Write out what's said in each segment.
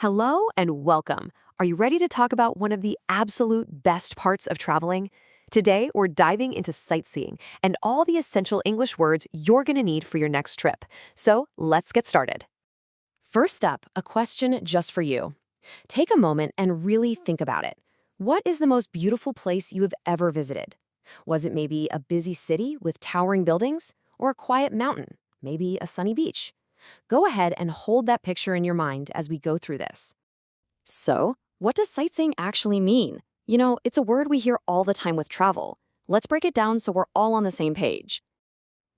Hello and welcome. Are you ready to talk about one of the absolute best parts of traveling? Today, we're diving into sightseeing and all the essential English words you're going to need for your next trip. So let's get started. First up, a question just for you. Take a moment and really think about it. What is the most beautiful place you have ever visited? Was it maybe a busy city with towering buildings or a quiet mountain, maybe a sunny beach? Go ahead and hold that picture in your mind as we go through this. So, what does sightseeing actually mean? It's a word we hear all the time with travel. Let's break it down so we're all on the same page.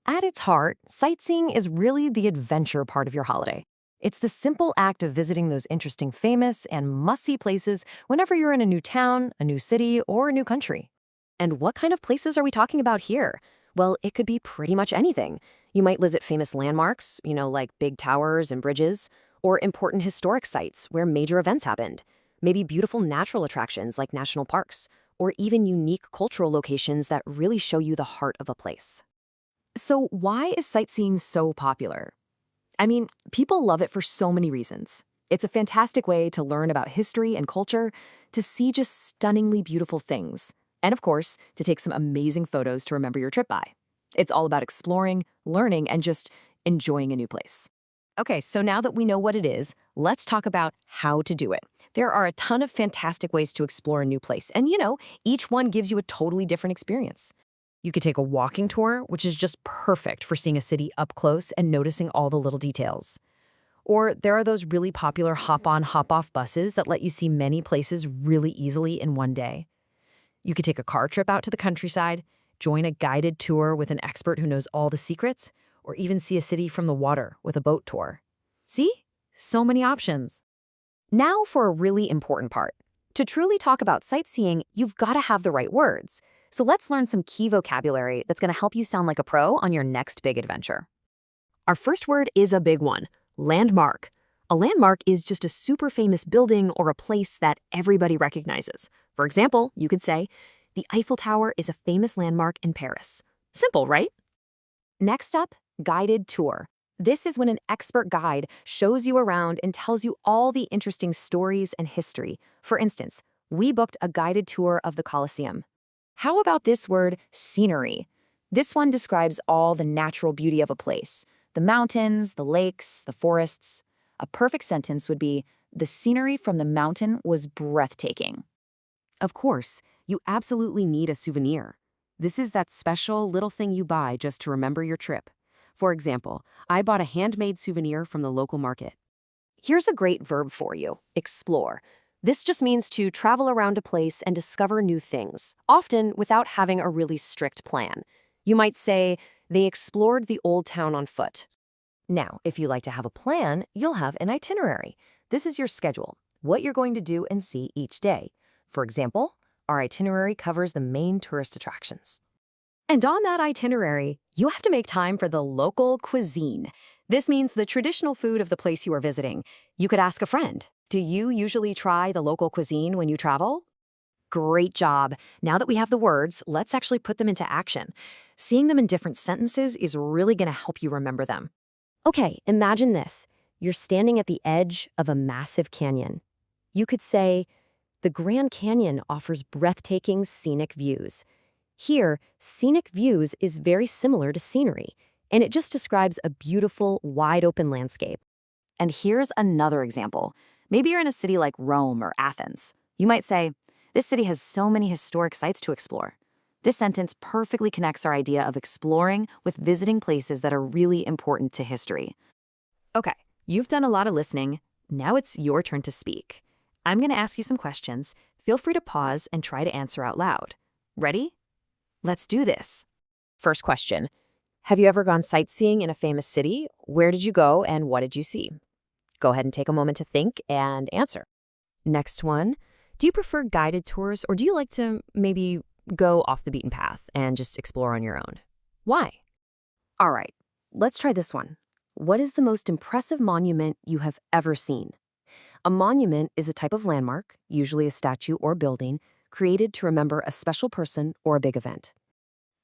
At its heart, sightseeing is really the adventure part of your holiday. It's the simple act of visiting those interesting, famous, and must-see places whenever you're in a new town, a new city, or a new country. And what kind of places are we talking about here? Well, it could be pretty much anything. You might visit famous landmarks, like big towers and bridges, or important historic sites where major events happened. Maybe beautiful natural attractions like national parks, or even unique cultural locations that really show you the heart of a place. So why is sightseeing so popular? I mean, people love it for so many reasons. It's a fantastic way to learn about history and culture, to see just stunningly beautiful things, and of course, to take some amazing photos to remember your trip by. It's all about exploring, learning, and just enjoying a new place. Okay, so now that we know what it is, let's talk about how to do it. There are a ton of fantastic ways to explore a new place, and each one gives you a totally different experience. You could take a walking tour, which is just perfect for seeing a city up close and noticing all the little details. Or there are those really popular hop-on, hop-off buses that let you see many places really easily in one day. You could take a car trip out to the countryside, join a guided tour with an expert who knows all the secrets, or even see a city from the water with a boat tour. See? So many options. Now for a really important part. To truly talk about sightseeing, you've got to have the right words. So let's learn some key vocabulary that's going to help you sound like a pro on your next big adventure. Our first word is a big one: landmark. A landmark is just a super famous building or a place that everybody recognizes. For example, you could say, the Eiffel Tower is a famous landmark in Paris. Simple, right? Next up, guided tour. This is when an expert guide shows you around and tells you all the interesting stories and history. For instance, we booked a guided tour of the Colosseum. How about this word, scenery? This one describes all the natural beauty of a place. The mountains, the lakes, the forests. A perfect sentence would be, the scenery from the mountain was breathtaking. Of course, you absolutely need a souvenir. This is that special little thing you buy just to remember your trip. For example, I bought a handmade souvenir from the local market. Here's a great verb for you: explore. This just means to travel around a place and discover new things, often without having a really strict plan. You might say, they explored the old town on foot. Now, if you like to have a plan, you'll have an itinerary. This is your schedule, what you're going to do and see each day. For example, our itinerary covers the main tourist attractions. And on that itinerary, you have to make time for the local cuisine. This means the traditional food of the place you are visiting. You could ask a friend, do you usually try the local cuisine when you travel? Great job. Now that we have the words, let's actually put them into action. Seeing them in different sentences is really going to help you remember them. Okay, imagine this. You're standing at the edge of a massive canyon. You could say, the Grand Canyon offers breathtaking scenic views. Here, scenic views is very similar to scenery, and it just describes a beautiful, wide-open landscape. And here's another example. Maybe you're in a city like Rome or Athens. You might say, this city has so many historic sites to explore. This sentence perfectly connects our idea of exploring with visiting places that are really important to history. Okay, you've done a lot of listening. Now it's your turn to speak. I'm going to ask you some questions. Feel free to pause and try to answer out loud. Ready? Let's do this. First question. Have you ever gone sightseeing in a famous city? Where did you go and what did you see? Go ahead and take a moment to think and answer. Next one. Do you prefer guided tours or do you like to maybe go off the beaten path and just explore on your own? Why? All right, let's try this one. What is the most impressive monument you have ever seen? A monument is a type of landmark, usually a statue or building, created to remember a special person or a big event.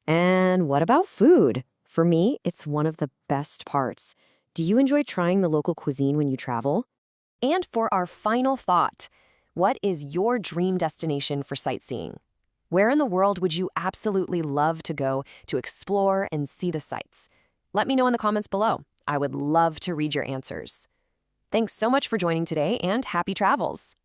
And what about food? For me, it's one of the best parts. Do you enjoy trying the local cuisine when you travel? And for our final thought, what is your dream destination for sightseeing? Where in the world would you absolutely love to go to explore and see the sights? Let me know in the comments below. I would love to read your answers. Thanks so much for joining today, and happy travels!